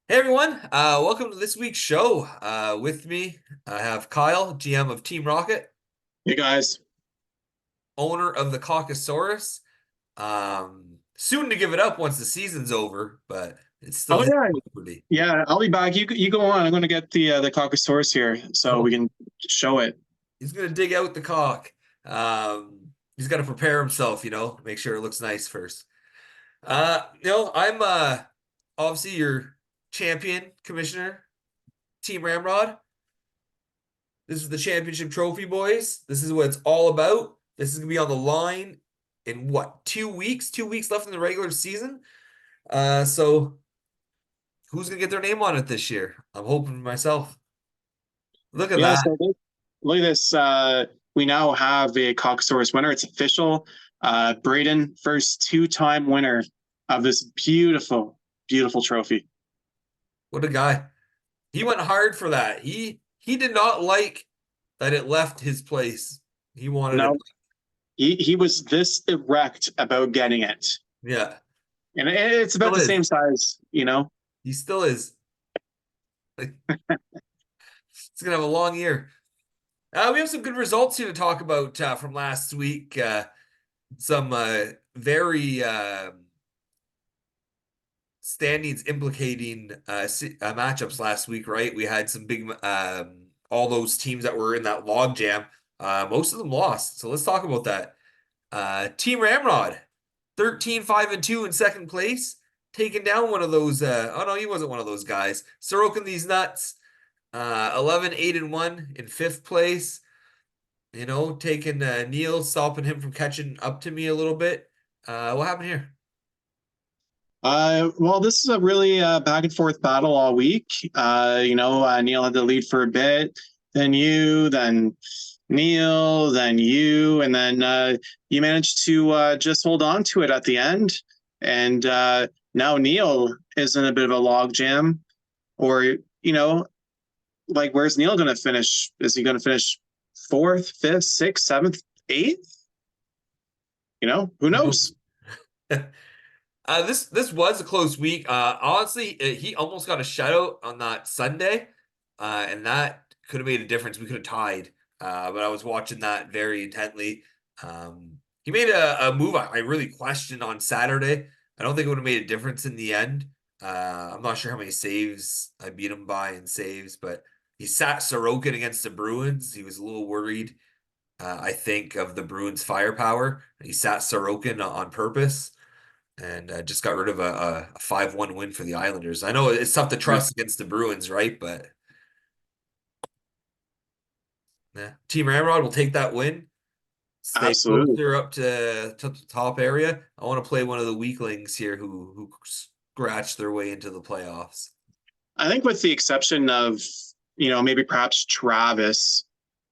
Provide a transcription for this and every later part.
Hey everyone, welcome to this week's show. With me, I have Kyle, GM of Team Rocket, Hey guys. owner of the Caucasaurus. Soon to give it up once the season's over, but it's still Oh his yeah, property. yeah. I'll be back. You go on. I'm going to get the Caucasaurus here so we Oh, can show it. he's gonna dig out the cock. He's got to prepare himself, make sure it looks nice first. I'm obviously your champion commissioner, Team Ramrod. This is the championship trophy, boys. This is what it's all about. This is gonna be on the line in what, 2 weeks? 2 weeks left in the regular season. So who's gonna get their name on it this year? I'm hoping myself. Look at Yeah. that. Look at this. We now have a Caucasaurus winner. It's official. Braden, first two-time winner of this beautiful, beautiful trophy. What a guy. He went hard for that. He did not like that it left his place. He wanted it. No, he was this erect about getting it, Yeah. and it's about Still the same is. size. He still is. Like, it's gonna have a long year. We have some good results here to talk about from last week. Some very standings implicating matchups last week, right? We had some big, all those teams that were in that log jam. Most of them lost. So let's talk about that. Team Ramrod, 13-5-2 in second place, taking down one of those. Oh no, he wasn't one of those guys. Sorokin these nuts, 11-8-1 in fifth place. Taking Neil, stopping him from catching up to me a little bit. What happened here? Well, this is a really back and forth battle all week. Neil had the lead for a bit, then Neil, then you, and then you managed to just hold on to it at the end. And now Neil is in a bit of a log jam, or where's Neil going to finish? Is he going to finish fourth, fifth, sixth, seventh, eighth? Who knows? This was a close week. Honestly, he almost got a shutout on that Sunday, and that could have made a difference. We could have tied, but I was watching that very intently. He made a move I really questioned on Saturday. I don't think it would have made a difference in the end. I'm not sure how many saves I beat him by in saves, but he sat Sorokin against the Bruins. He was a little worried, I think, of the Bruins' firepower. He sat Sorokin on purpose and just got rid of a 5-1 win for the Islanders. I know it's tough to Yeah, trust against the Bruins, right? But yeah, Team Ramrod will take that win, stay absolutely. closer up to the top area. I want to play one of the weaklings here who scratch their way into the playoffs. I think with the exception of, maybe perhaps Travis,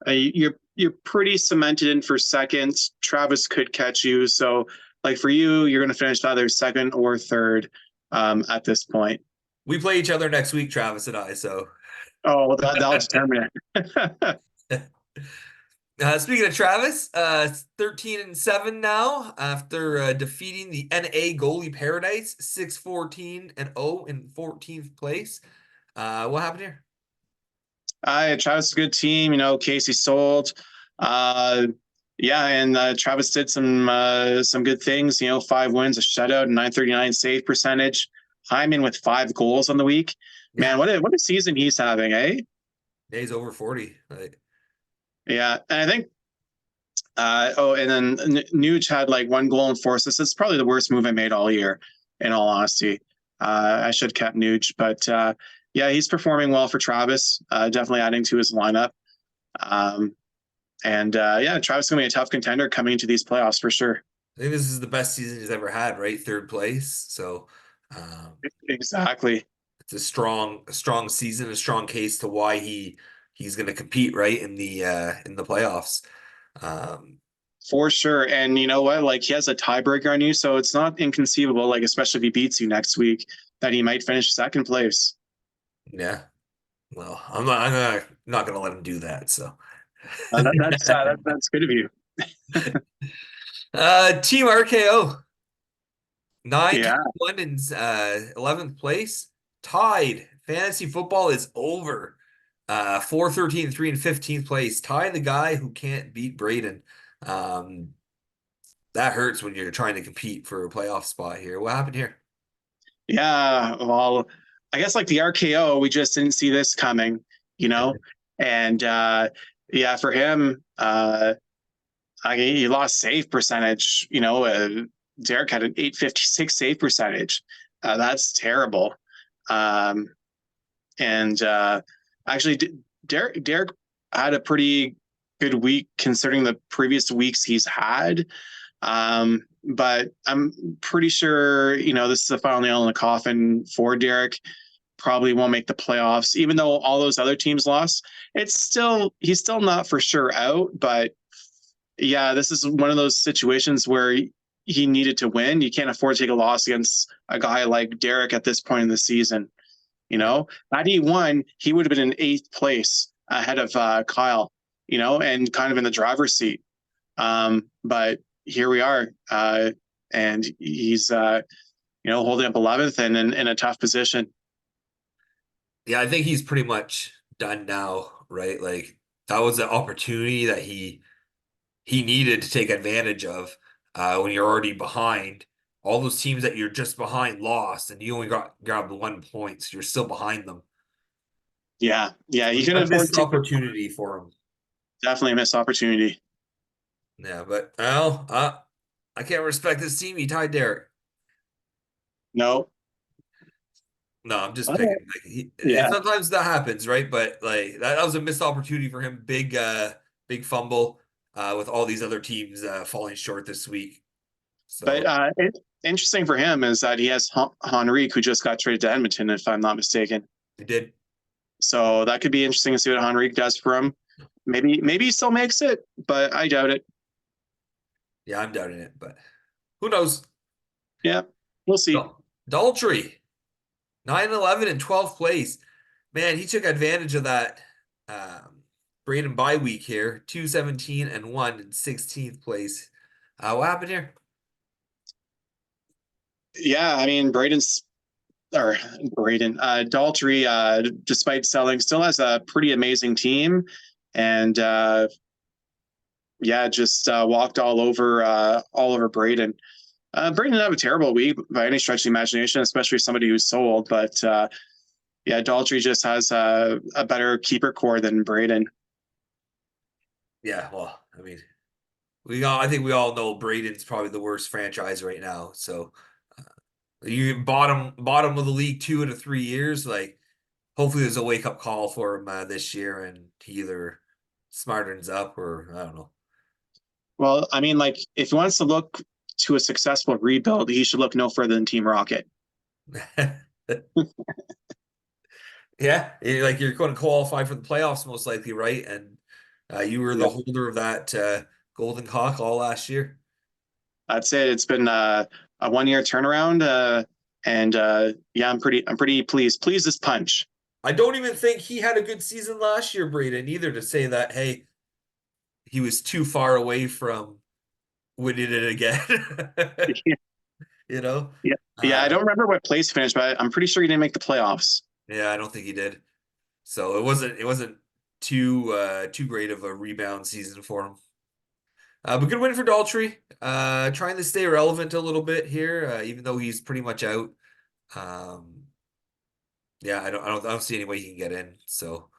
you're pretty cemented in for second. Travis could catch you. So like for you, you're going to finish either second or third at this point. We play each other next week, Travis and I. So, Oh, well, that'll determine it. speaking of Travis, 13-7 now after defeating the NA goalie Paradise 6-14-0 in 14th place. What happened here? Travis is a good team. Casey sold. Uh, yeah, and Travis did some good things. 5 wins, a shutout, 939 save percentage. Hyman with 5 goals on the week. Yeah, Man, what a season he's having, eh? days over 40. Yeah, and I think. And then Nuge had like 1 goal and 4 assists. It's probably the worst move I made all year, in all honesty. I should have kept Nuge, but yeah, he's performing well for Travis. Definitely adding to his lineup. Um, and yeah, Travis is going to be a tough contender coming into these playoffs for sure. I think this is the best season he's ever had, right? Third place. So um, Exactly. it's a strong season, a strong case to why he's going to compete right in the playoffs. Um, For sure. And you know what? Like he has a tiebreaker on you, so it's not inconceivable, like especially if he beats you next week, that he might finish second place. yeah. Well, I'm not gonna let him do that. So, That's good of you. Team RKO, nine Yeah. one in 11th place. tied. Fantasy football is over. 4, 13, 3, and 15th place. Tie the guy who can't beat Braden. Um, that hurts when you're trying to compete for a playoff spot here. What happened here? Yeah, well, I guess like the RKO, we just didn't see this coming, you know? And yeah, for him, he lost save percentage. Derek had an 856 save percentage. That's terrible. Um, and actually, Derek had a pretty good week considering the previous weeks he's had. But I'm pretty sure, this is the final nail in the coffin for Derek. Probably won't make the playoffs, even though all those other teams lost. He's still not for sure out, but yeah, this is one of those situations where he needed to win. You can't afford to take a loss against a guy like Derek at this point in the season. Had he won, he would have been in eighth place ahead of Kyle, and kind of in the driver's seat. But here we are, and he's holding up 11th and in a tough position. Yeah, I think he's pretty much done now, right? Like that was an opportunity that he needed to take advantage of when you're already behind. All those teams that you're just behind lost, and you only grabbed 1 point, so you're still behind them. Yeah, he So couldn't a afford missed to. opportunity for him. Definitely a missed opportunity. Yeah, but well, I can't respect this team. He tied Derek. No. No, I'm just picking. Oh, Like and yeah. sometimes that happens, right? But like that was a missed opportunity for him. Big fumble with all these other teams falling short this week. But So interesting for him is that he has Henrique, who just got traded to Edmonton, if I'm not mistaken. he did. So that could be interesting to see what Henrique does for him. Maybe he still makes it, but I doubt it. Yeah, I'm doubting it, but who knows? Yeah, we'll see. Daltrey, 9-11 in 12th place. Man, he took advantage of that Braden bye week here. 217 and 1 in 16th place. What happened here? Yeah, I mean Daltrey, despite selling, still has a pretty amazing team, and yeah, just walked all over Braden. Braden didn't have a terrible week by any stretch of the imagination, especially somebody who's sold. But yeah, Daltrey just has a better keeper core than Braden. Yeah, well, I mean, I think we all know Braden's probably the worst franchise right now. So you bottom of the league 2 out of 3 years. Like, hopefully there's a wake up call for him this year, and he either smartens up or I don't know. Well, I mean, like if he wants to look to a successful rebuild, he should look no further than Team Rocket. Yeah, like you're going to qualify for the playoffs most likely, right? And you were the Yep. holder of that golden cock all last year. That's it. It's been a 1 year turnaround, and yeah, I'm pretty pleased. Pleased as punch. I don't even think he had a good season last year, Braden, either, to say that, hey, he was too far away from winning it again. You know? Yeah, yeah. I Uh, don't remember what place he finished, but I'm pretty sure he didn't make the playoffs. yeah, I don't think he did. So it wasn't too great of a rebound season for him. But good win for Daltrey. Trying to stay relevant a little bit here, even though he's pretty much out. Um, yeah, I don't see any way he can get in. So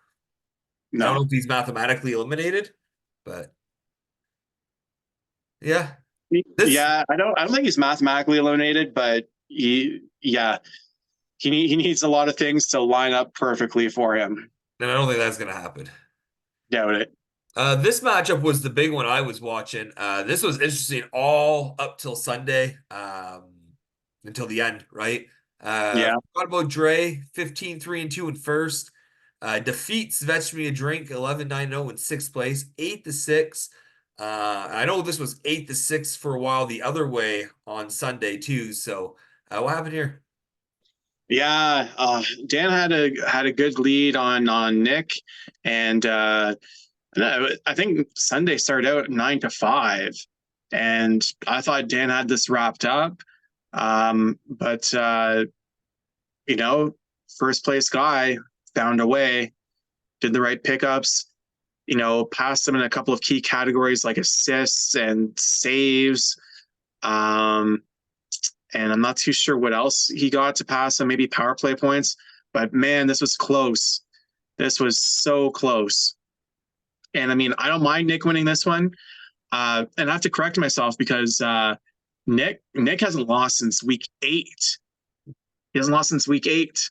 I don't know No. if he's mathematically eliminated, but yeah, this Yeah, I don't think he's mathematically eliminated, but he needs a lot of things to line up perfectly for him. and I don't think that's gonna happen. Doubt it. This matchup was the big one I was watching. This was interesting all up till Sunday, until the end, right? Yeah. Forgot about Dre, 15-3-2 in first. Defeats Vetch Me a Drink, 11-9-0 in sixth place, 8-6. I know this was 8-6 for a while the other way on Sunday too. So what happened here? Yeah, Dan had a good lead on Nick, and I think Sunday started out 9-5, and I thought Dan had this wrapped up, but you know first place guy, found a way, did the right pickups, passed him in a couple of key categories like assists and saves. Um, and I'm not too sure what else he got to pass him, maybe power play points. But man, this was close. This was so close. And I mean, I don't mind Nick winning this one. And I have to correct myself because Nick hasn't lost since week 8. He hasn't lost since week 8.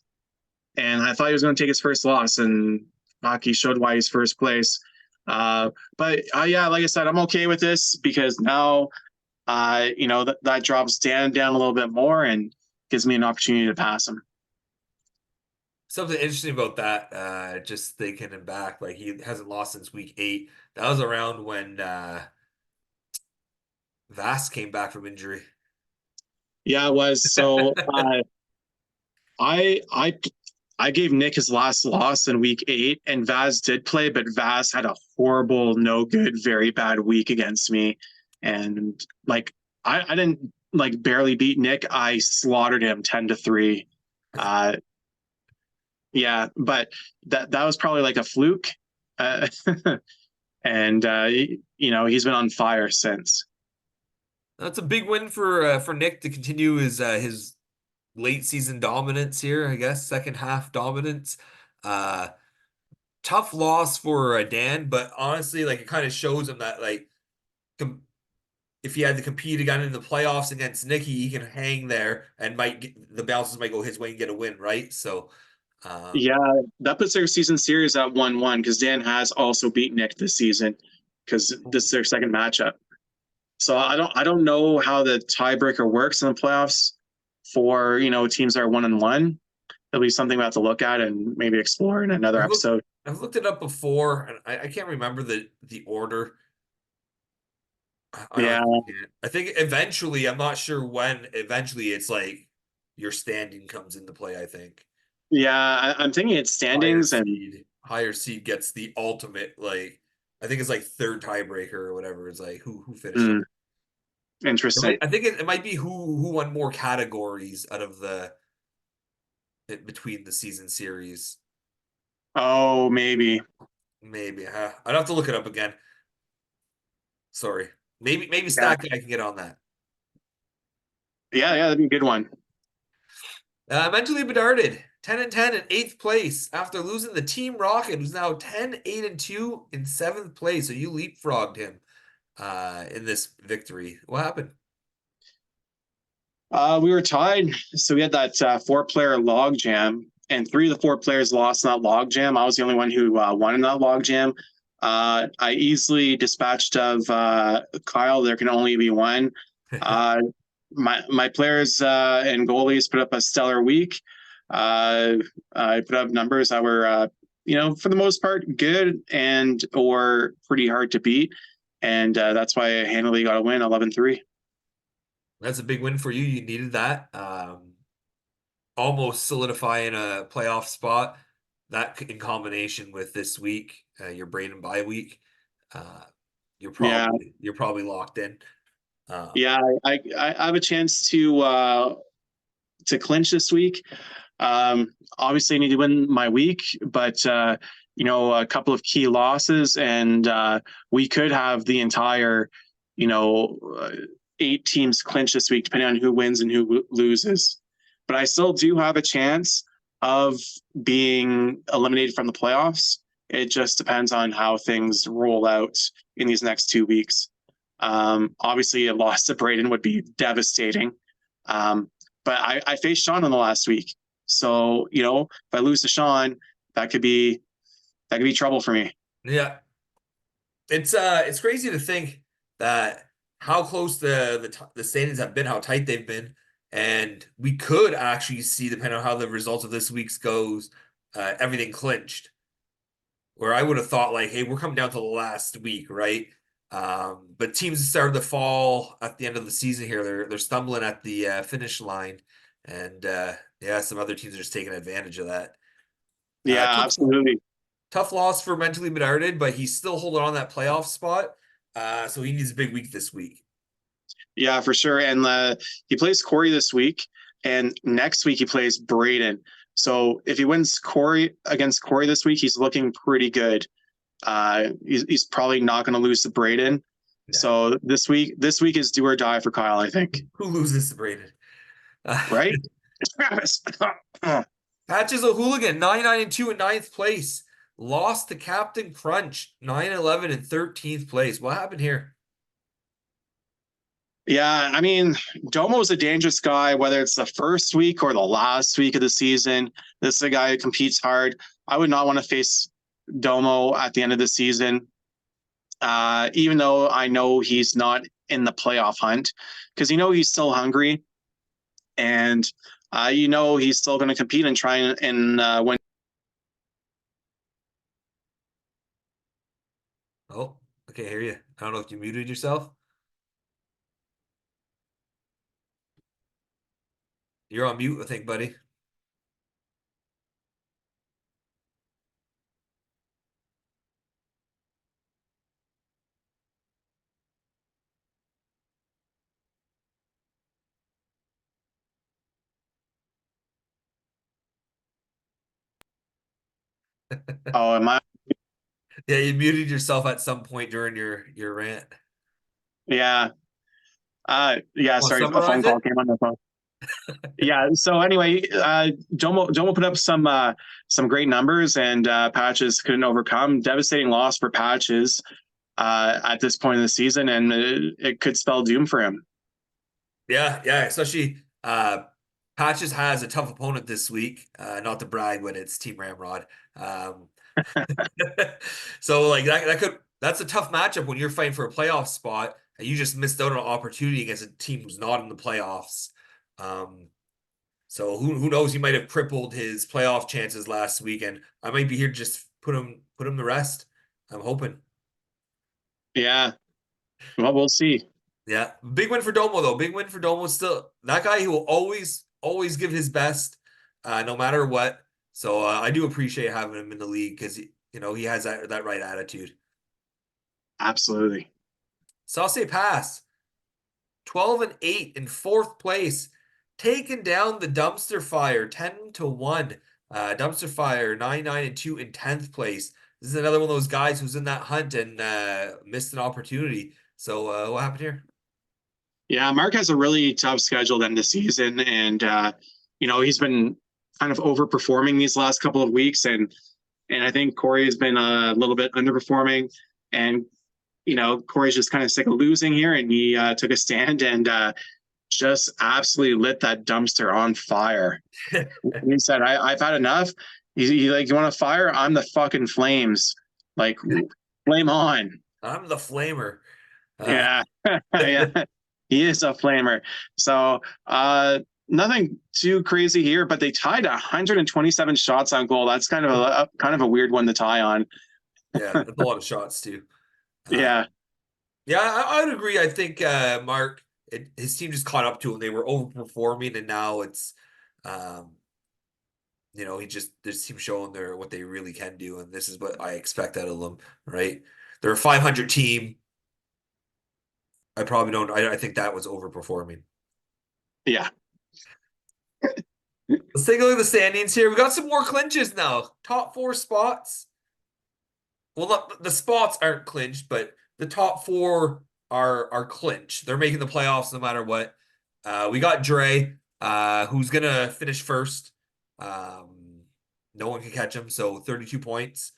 And I thought he was going to take his first loss, and hockey showed why he's first place. But yeah, like I said, I'm okay with this because now, that drops Dan down a little bit more and gives me an opportunity to pass him. Something interesting about that, just thinking him back, like he hasn't lost since week 8. That was around when Vass came back from injury. Yeah, it was. So I I I gave Nick his last loss in week 8, and Vaz did play, but Vaz had a horrible, no good, very bad week against me. And like I didn't like barely beat Nick. I slaughtered him 10-3. Uh yeah, but that was probably like a fluke. Uh, and he's been on fire since. That's a big win for Nick to continue his late season dominance here, I guess, second half dominance. Uh, Tough loss for Dan, but honestly, like it kind of shows him that like if he had to compete again in the playoffs against Nicky, he can hang there and the bounces might go his way and get a win, right? So, um, Yeah, that puts their season series at 1-1 because Dan has also beat Nick this season because this is their second matchup. So I don't know how the tiebreaker works in the playoffs for teams that are 1-1. It'll be something we have to look at and maybe explore in another I've looked episode. I've looked it up before, and I can't remember the order. I Yeah, honestly can't. I think eventually, I'm not sure when. Eventually, it's like your standing comes into play. I think yeah, I'm thinking it's standings and higher seed gets the ultimate. Like I think it's like third tiebreaker or whatever. It's like who finishes. mm, interesting. I think it might be who won more categories out of the between the season series. Oh, maybe. Maybe. I'd have to look it up again. Sorry. Maybe Yeah, Stack Guy can get on that. yeah, that'd be a good one. Mentally Bedarded, 10-10 in eighth place after losing the Team Rocket, who's now 10-8-2 in seventh place. So you leapfrogged him in this victory. What happened? We were tied, so we had that 4-player log jam, and 3 of the 4 players lost in that log jam. I was the only one who won in that log jam. I easily dispatched of Kyle. There can only be one. Uh, my players and goalies put up a stellar week. I put up numbers that were, for the most part, good and or pretty hard to beat, and that's why I handily got a win, 11-3. That's a big win for you. You needed that. Almost solidifying a playoff spot. That in combination with this week, your Braden bye week, uh, Yeah, you're probably locked in. yeah, I have a chance to clinch this week. Obviously, I need to win my week, but a couple of key losses, and we could have the entire, you know, uh, 8 teams clinch this week, depending on who wins and who loses. But I still do have a chance of being eliminated from the playoffs. It just depends on how things roll out in these next 2 weeks. Obviously, a loss to Braden would be devastating. Um, but I faced Sean in the last week. So, if I lose to Sean, that could be trouble for me. Yeah, it's crazy to think that how close the standings have been, how tight they've been, and we could actually see, depending on how the results of this week's goes, everything clinched. Where I would have thought like, hey, we're coming down to the last week, right? But teams started to fall at the end of the season here. They're stumbling at the finish line, and yeah, some other teams are just taking advantage of that. Yeah, Tough absolutely. tough loss for mentally Bedarded, but he's still holding on that playoff spot. So he needs a big week this week. Yeah, for sure. And he plays Corey this week. and next week he plays Braden. So if he wins Corey against Corey this week, he's looking pretty good. He's probably not going to lose to Braden. Yeah. So this week is do or die for Kyle, I think. Who loses to Braden? Right? Travis. Patches O'Hooligan, 99-2 in ninth place. Lost to Captain Crunch, 9-11 in 13th place. What happened here? Yeah, I mean, Domo's a dangerous guy, whether it's the first week or the last week of the season. This is a guy who competes hard. I would not want to face Domo at the end of the season, even though I know he's not in the playoff hunt, because he's still hungry, and he's still going to compete and try and win. Oh, okay, hear you. I don't know if you muted yourself. You're on mute, I think, buddy. Oh, am I? Yeah, you muted yourself at some point during your rant. Yeah. Yeah. Want to Sorry, a phone summarize call it? came on the phone. Yeah. So anyway, Domo put up some great numbers, and Patches couldn't overcome. Devastating loss for Patches at this point in the season, and it could spell doom for him. Yeah, yeah. Especially Patches has a tough opponent this week. Not to brag, but it's Team Ramrod. Um, so like that's a tough matchup when you're fighting for a playoff spot and you just missed out on an opportunity against a team who's not in the playoffs. Um, so who knows? He might have crippled his playoff chances last week, and I might be here to just put him to rest. I'm hoping. Yeah. Well, we'll see. Yeah, big win for Domo though. Big win for Domo. Still that guy who will always give his best, no matter what. So I do appreciate having him in the league because he has that right attitude. Absolutely. Sauce Pass, 12-8 in fourth place, taking down the Dumpster Fire 10-1. Dumpster Fire 9-2 in 10th place. This is another one of those guys who's in that hunt and missed an opportunity. So what happened here? Yeah, Mark has a really tough schedule to end the season, and he's been kind of overperforming these last couple of weeks, and I think Corey has been a little bit underperforming, and Corey's just kind of sick of losing here, and he took a stand and just absolutely lit that dumpster on fire. He said, I've had enough. He like, you want to fire? I'm the fucking flames. Like, flame on. I'm the flamer. Uh, Yeah. Yeah. He is a flamer. So nothing too crazy here, but they tied 127 shots on goal. That's kind of a weird one to tie on. yeah, that's a lot of shots too. Uh, Yeah. yeah, I would agree. I think Mark, his team just caught up to him. They were overperforming, and now it's, um, he just this team showing what they really can do, and this is what I expect out of them. Right? They're a 500 team. I probably don't. I think that was overperforming. Yeah. Let's take a look at the standings here. We got some more clinches now. Top four spots. Well, not, the spots aren't clinched, but the top four are clinched. They're making the playoffs no matter what. We got Dre, who's gonna finish first. No one can catch him, so 32 points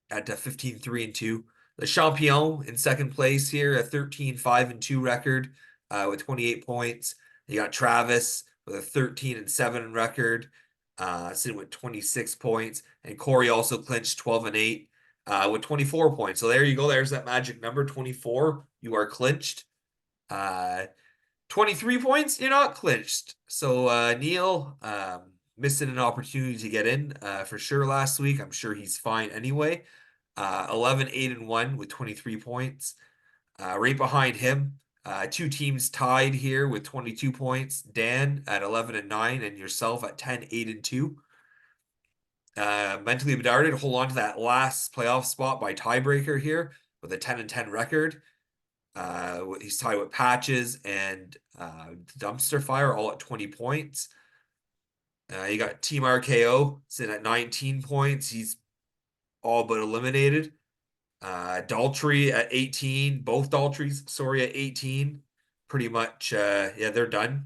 at 15-3-2. The Champion in second place here, a 13-5-2 record with 28 points. You got Travis with a 13-7 record, sitting with 26 points. And Corey also clinched 12-8 with 24 points. So there you go. There's that magic number, 24. You are clinched. 23 points, you're not clinched. So Neil missing an opportunity to get in for sure last week. I'm sure he's fine anyway. 11-8-1 with 23 points. Right behind him, two teams tied here with 22 points. Dan at 11-9 and yourself at 10-8-2. Mentally Bedarded hold on to that last playoff spot by tiebreaker here with a 10-10 record. He's tied with Patches and Dumpster Fire all at 20 points. You got Team RKO sitting at 19 points. He's all but eliminated. Daltrey at 18. Both Daltrys, sorry, at 18. Pretty much, yeah, they're done.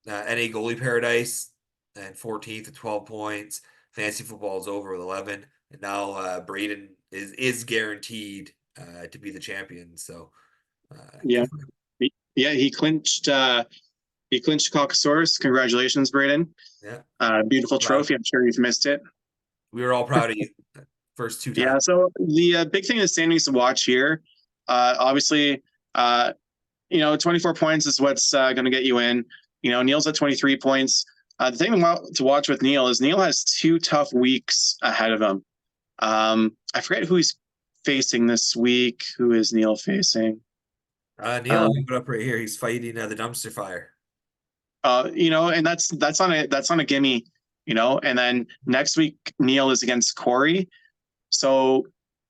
NA Goalie Paradise and 14th at 12 points. Fantasy football is over with 11. And now Braden is guaranteed to be the champion. So Yeah. good for him. Yeah, he clinched Caucasaurus. Congratulations, Braden. Yeah, Beautiful proud. trophy. I'm sure you've missed it. We were all proud of you first two Yeah. times. So the big thing in the standings to watch here, obviously, 24 points is what's going to get you in. Neil's at 23 points. The thing to watch with Neil is Neil has 2 tough weeks ahead of him. I forget who he's facing this week. Who is Neil facing? Neil, Uh, I'll leave it up right here. He's fighting the dumpster fire. and that's on a gimme. And then next week Neil is against Corey. So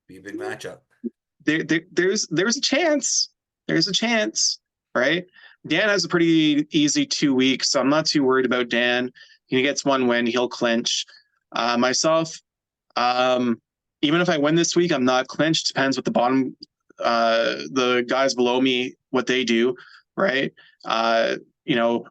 Be a big matchup. there's a chance. There's a chance, right? Dan has a pretty easy 2 weeks, so I'm not too worried about Dan. He gets one win, he'll clinch. Myself, even if I win this week, I'm not clinched. Depends what the guys below me, what they do, right? Uh, you know,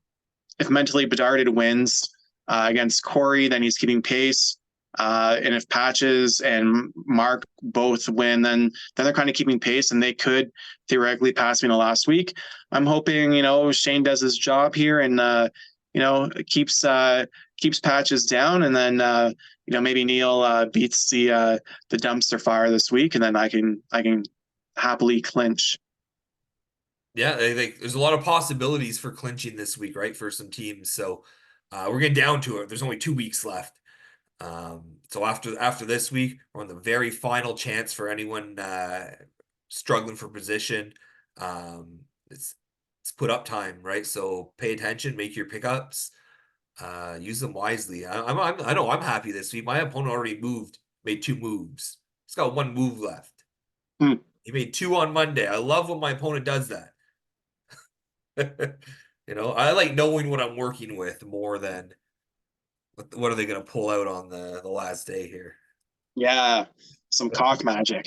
if mentally Bedarded wins against Corey, then he's keeping pace. And if Patches and Mark both win, then they're kind of keeping pace, and they could theoretically pass me in the last week. I'm hoping Shane does his job here and keeps Patches down, and then maybe Neil beats the dumpster fire this week, and then I can happily clinch. Yeah, I think there's a lot of possibilities for clinching this week, right? For some teams. So we're getting down to it. There's only 2 weeks left. So after this week, we're on the very final chance for anyone struggling for position. Um, it's it's put up time, right? So pay attention, make your pickups, use them wisely. I know I'm happy this week. My opponent already made 2 moves. He's got 1 move left. Hmm. He made 2 on Monday. I love when my opponent does that. I like knowing what I'm working with more than what are they going to pull out on the last day here. Yeah, some cock magic.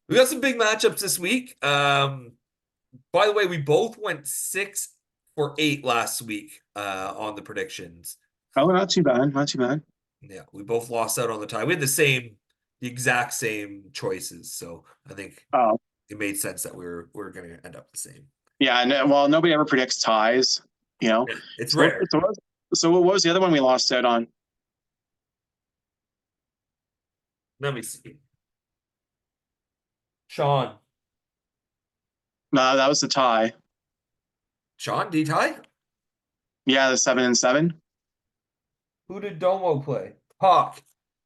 We got some big matchups this week. By the way, we both went 6 for 8 last week on the predictions. Oh, not too bad, not too bad. Yeah, we both lost out on the tie. We had the exact same choices, so I think Oh, it made sense that we're going to end up the same. yeah, and well, nobody ever predicts ties, you know. Yeah, it's So, rare. so what was the other one we lost out on? Let me see. Sean. No, that was the tie. Sean, did he tie? Yeah, the 7-7. Who did Domo play? Hawk.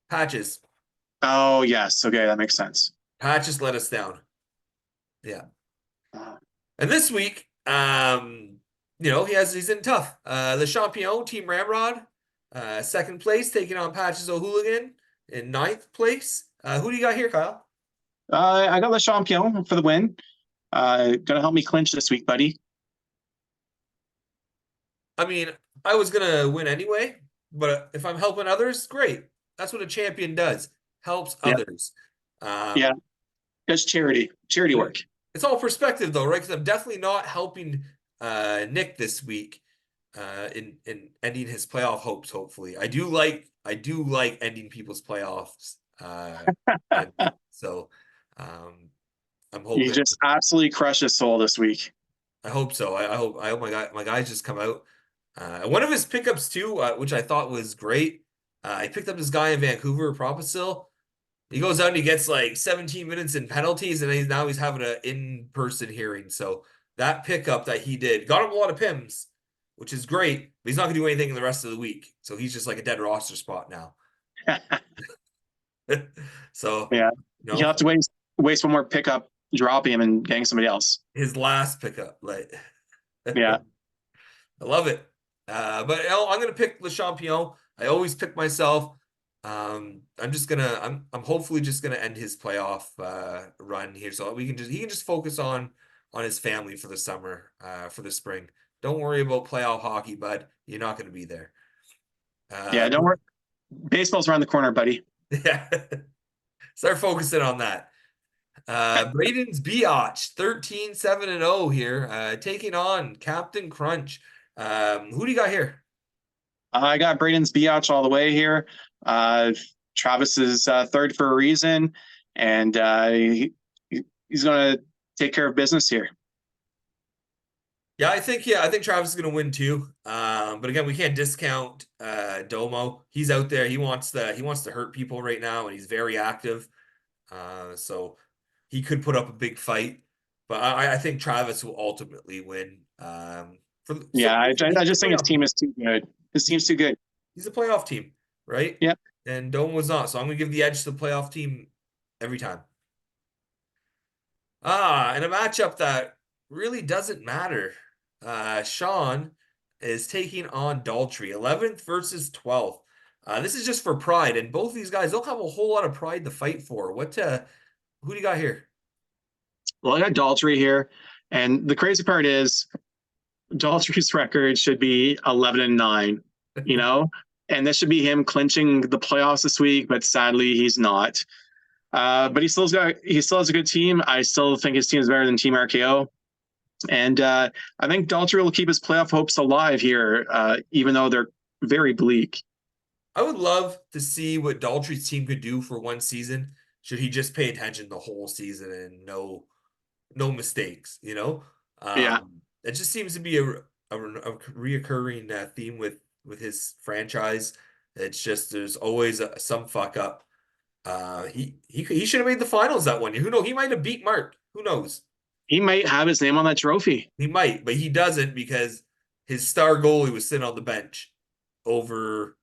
Patches. Oh, yes. Okay, that makes sense. Patches let us down. Yeah. Uh, And this week, he's in tough. The Champion Team Ramrod, second place, taking on Patches O'Hooligan in ninth place. Who do you got here, Kyle? I got Le Champion for the win. Gonna help me clinch this week, buddy. I mean, I was gonna win anyway, but if I'm helping others, great. That's what a champion does. Helps Yeah, others. yeah. Um, That's charity work. it's all perspective though, right? Because I'm definitely not helping Nick this week in ending his playoff hopes, hopefully. I do like ending people's playoffs. And so I'm You hoping just absolutely crush his soul this week. I hope so. I hope my guys just come out. One of his pickups too, which I thought was great. I picked up this guy in Vancouver, Propisil. He goes out and he gets like 17 minutes in penalties, and now he's having an in-person hearing. So that pickup that he did got him a lot of pims, which is great. But he's not going to do anything in the rest of the week. So he's just like a dead roster spot now. So, Yeah, you you'll know, have to waste one more pickup, drop him, and getting somebody else. his last pickup, like Yeah, I love it. But I'm going to pick Le Champion. I always pick myself. I'm hopefully just gonna end his playoff run here, so he can just focus on his family for the summer, for the spring. Don't worry about playoff hockey, bud. You're not gonna be there. Yeah, Uh, don't worry. Baseball's around the corner, buddy. yeah, start focusing on that. Braden's Biatch, 13-7-0 here, taking on Captain Crunch. Who do you got here? I got Braden's biatch all the way here. Uh, Travis is third for a reason, and he's going to take care of business here. Yeah, I think Travis is gonna win too. But again, we can't discount Domo. He's out there. He wants to hurt people right now, and he's very active. So he could put up a big fight, but I think Travis will ultimately win. Yeah, I He's a just think his playoff team team. is too good. His team's too good. He's a playoff team, right? Yep. And Domo was not. So I'm gonna give the edge to the playoff team every time. And a matchup that really doesn't matter. Sean is taking on Daltrey, 11th versus 12th. This is just for pride, and both of these guys don't have a whole lot of pride to fight for. Who do you got here? Well, I got Daltrey here, and the crazy part is Daltrey's record should be 11-9. You know, and this should be him clinching the playoffs this week, but sadly he's not. But he still has a good team. I still think his team is better than Team RKO. And I think Daltrey will keep his playoff hopes alive here, even though they're very bleak. I would love to see what Daltrey's team could do for one season. Should he just pay attention the whole season and no mistakes, you know? Yeah. It just seems to be a reoccurring theme with his franchise. It's just there's always some fuck up. He should have made the finals that one year. Who knows? He might have beat Mark. Who knows? He might have his name on that trophy. He might, but he doesn't because his star goalie was sitting on the bench over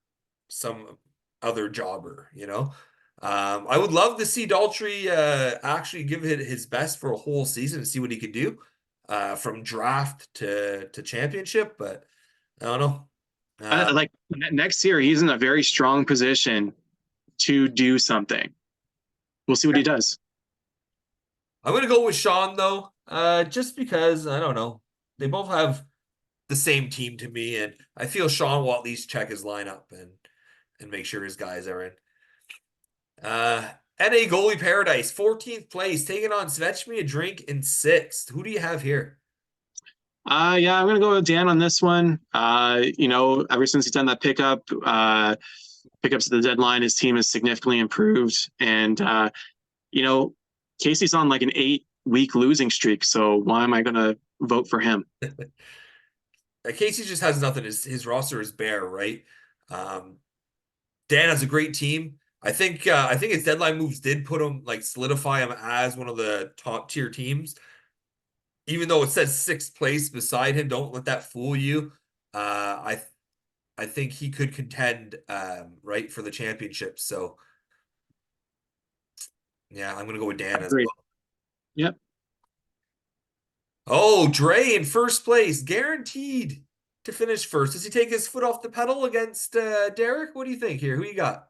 some other jobber, you know? I would love to see Daltrey actually give it his best for a whole season and see what he could do from draft to championship, but I don't know. Like next year, he's in a very strong position to do something. We'll see what he does. I'm gonna go with Sean though, just because I don't know. They both have the same team to me, and I feel Sean will at least check his lineup and make sure his guys are in. NA Goalie Paradise, 14th place, taking on Svech Me a Drink in 6th. Who do you have here? Yeah, I'm gonna go with Dan on this one. Ever since he's done that pickups at the deadline, his team has significantly improved. And Casey's on like an 8-week losing streak. So why am I gonna vote for him? Casey just has nothing. His roster is bare, right? Dan has a great team. I think his deadline moves did put him like solidify him as one of the top tier teams. Even though it says 6th place beside him, don't let that fool you. I think he could contend right for the championship. So yeah, I'm gonna go with Dan as Great. well. Yep. Oh, Dre in 1st place, guaranteed to finish first. Does he take his foot off the pedal against Derek? What do you think here? Who you got?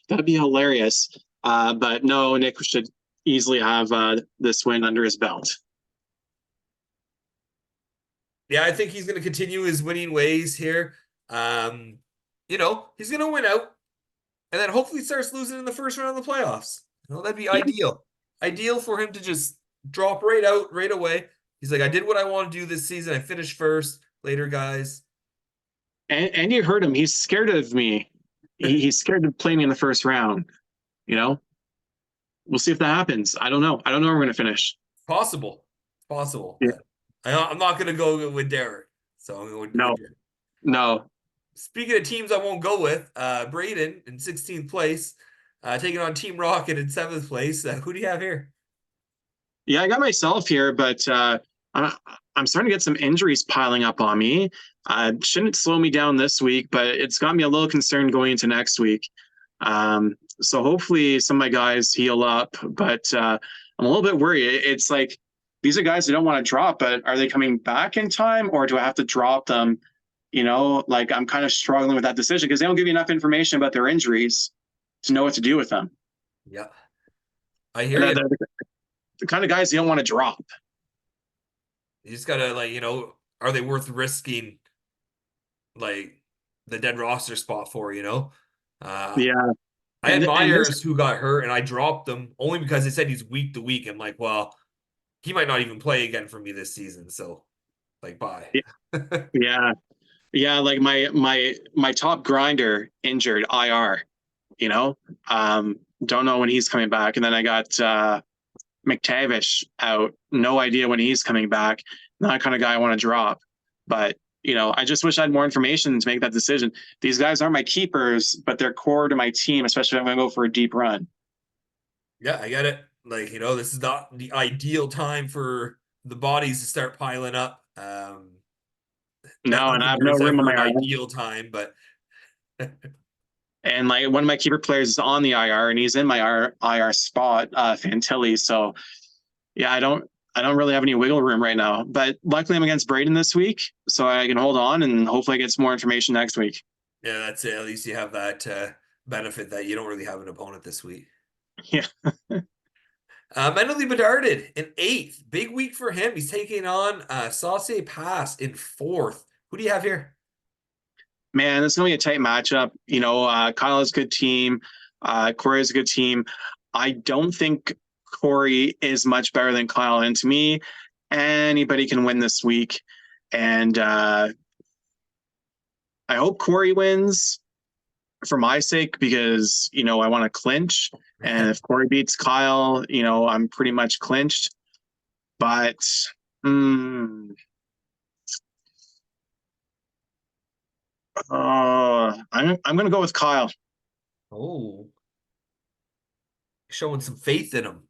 That'd be hilarious. But no, Nick should easily have this win under his belt. Yeah, I think he's going to continue his winning ways here. He's going to win out and then hopefully starts losing in the first round of the playoffs. That'd be Yeah. ideal. Ideal for him to just drop right out right away. He's like, I did what I want to do this season. I finished first. Later, guys. And you heard him. He's scared of me. He's scared to play me in the first round. We'll see if that happens. I don't know. I don't know where we're going to finish. Possible. Possible. Yeah. I'm not going to go with Derek. So I'm going No. with Derek. No. Speaking of teams I won't go with, Braden in 16th place, taking on Team Rocket in 7th place. Who do you have here? Yeah, I got myself here, but I'm starting to get some injuries piling up on me. Shouldn't slow me down this week, but it's got me a little concerned going into next week. So hopefully some of my guys heal up, but I'm a little bit worried. It's like these are guys I don't want to drop, but are they coming back in time, or do I have to drop them, like I'm kind of struggling with that decision because they don't give you enough information about their injuries to know what to do with them. Yeah, I hear And you. they're the kind of guys you don't want to drop. You just gotta like, are they worth risking like the dead roster spot for, Uh Yeah. I had And this, Myers who got hurt and I dropped them only because they said he's week to week. I'm like, well, he might not even play again for me this season. So like bye. yeah, yeah, like my top grinder injured IR, you know. Don't know when he's coming back. And then I got McTavish out. No idea when he's coming back. Not the kind of guy I want to drop. But I just wish I had more information to make that decision. These guys aren't my keepers, but they're core to my team, especially if I'm going to go for a deep run. Yeah, I get it. Like, this is not the ideal time for the bodies to start piling up. No, and I Nothing have no there's room on ever my an IR. ideal time, but And like one of my keeper players is on the IR, and he's in my IR spot, Fantilli. So yeah, I don't really have any wiggle room right now. But luckily, I'm against Braden this week, so I can hold on and hopefully I get some more information next week. yeah, that's it. At least you have that benefit that you don't really have an opponent this week. Yeah, Mentally Bedarded in eighth. Big week for him. He's taking on Sauce Pass in fourth. Who do you have here? man, it's gonna be a tight matchup. Kyle is a good team. Corey is a good team. I don't think Corey is much better than Kyle, and to me, anybody can win this week. And I hope Corey wins for my sake because I want to clinch. And if Corey beats Kyle, I'm pretty much clinched. But mm, I'm going to go with Kyle Oh, showing some faith in him.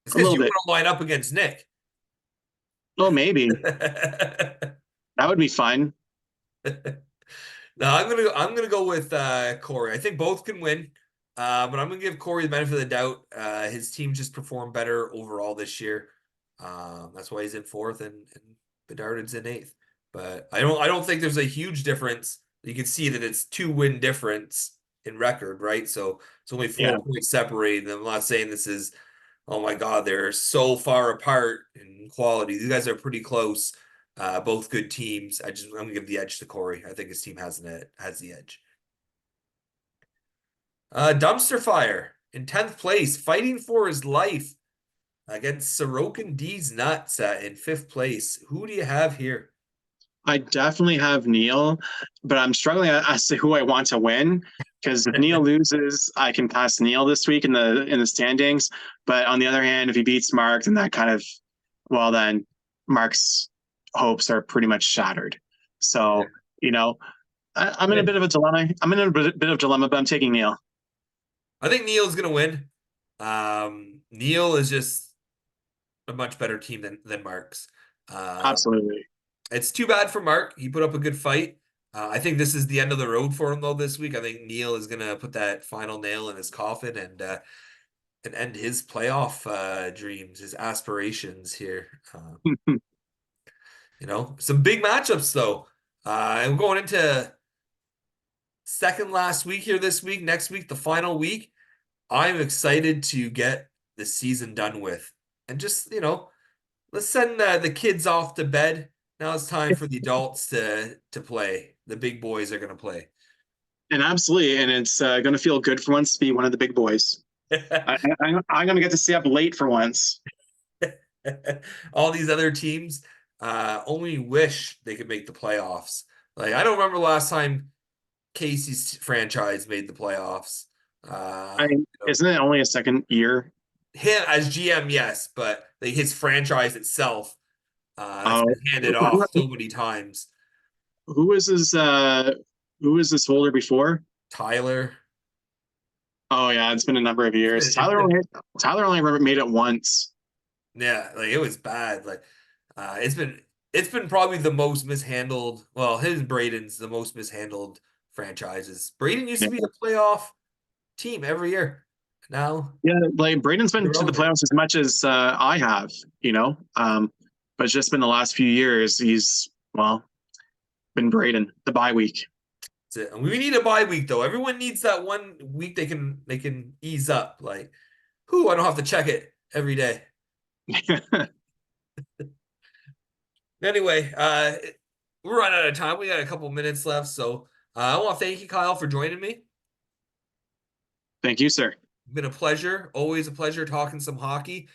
It's a because little you bit. want to line up against Nick. Oh, maybe that would be fun. No, I'm gonna go with Corey. I think both can win, but I'm gonna give Corey the benefit of the doubt. His team just performed better overall this year. That's why he's in fourth and Bedard's in eighth. But I don't think there's a huge difference. You can see that it's 2-win difference in record, right? So it's only Yeah, 4 points separated. I'm not saying this is, oh my God, they're so far apart in quality. These guys are pretty close. Both good teams. I'm gonna give the edge to Corey. I think his team has the edge. Dumpster Fire in 10th place, fighting for his life against Sorokin D's Nuts in 5th place. Who do you have here? I definitely have Neil, but I'm struggling as to who I want to win because if Neil loses, I can pass Neil this week in the standings. But on the other hand, if he beats Mark, then that kind of then Mark's hopes are pretty much shattered. So I'm in a bit of a dilemma. I'm in a bit of dilemma, but I'm taking Neil. I think Neil's gonna win. Neil is just a much better team than Mark's. Um, Absolutely. it's too bad for Mark. He put up a good fight. I think this is the end of the road for him though this week. I think Neil is gonna put that final nail in his coffin and end his playoff dreams, his aspirations here. Some big matchups though. I'm going into second last week here this week. Next week, the final week. I'm excited to get the season done with, and just let's send the kids off to bed. Now it's time for the adults to play. The big boys are gonna play. And absolutely, and it's going to feel good for once to be one of the big boys. I'm going to get to stay up late for once. All these other teams only wish they could make the playoffs. Like I don't remember the last time Casey's franchise made the playoffs. I Uh, mean, isn't it only a second year? him as GM, yes, but like his franchise itself, that's Oh, been handed off so many times. who is this? Who was this holder before? Tyler, Oh yeah, it's been a number of years. Tyler only ever made it once. yeah, like it was bad. Like it's been probably the most mishandled. Well, his Braden's the most mishandled franchises. Braden used Yeah, to be a playoff team every year. Now yeah. Like Braden's been to the irrelevant. playoffs as much as I have, but it's just been the last few years. He's been Braden, the bye week. That's it. And we need a bye week though. Everyone needs that one week they can ease up. Like, who I don't have to check it every day. Anyway, we're running out of time. We got a couple minutes left, so I want to thank you, Kyle, for joining me. Thank you, sir. Been a pleasure. Always a pleasure talking some hockey,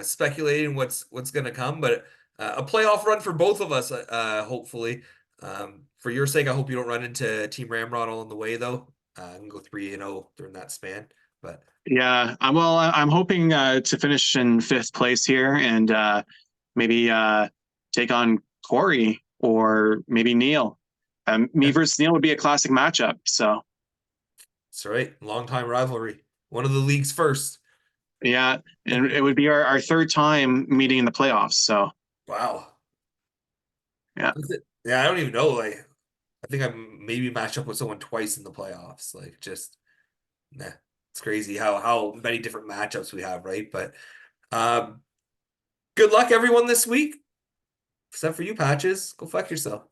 speculating what's going to come. But a playoff run for both of us, hopefully. For your sake, I hope you don't run into Team Ramrod all on the way, though. And go 3-0 during that span. But Yeah, I'm hoping to finish in fifth place here and maybe take on Corey or maybe Neil. Me yeah, versus Neil would be a classic matchup. So that's right. Long time rivalry. One of the league's first. yeah, and it would be our third time meeting in the playoffs. So Wow. yeah, Yeah, I don't even know. Like, I think I maybe matched up with someone twice in the playoffs. Like, just nah, it's crazy how many different matchups we have, right? But um, good luck everyone this week, except for you, Patches. Go fuck yourself.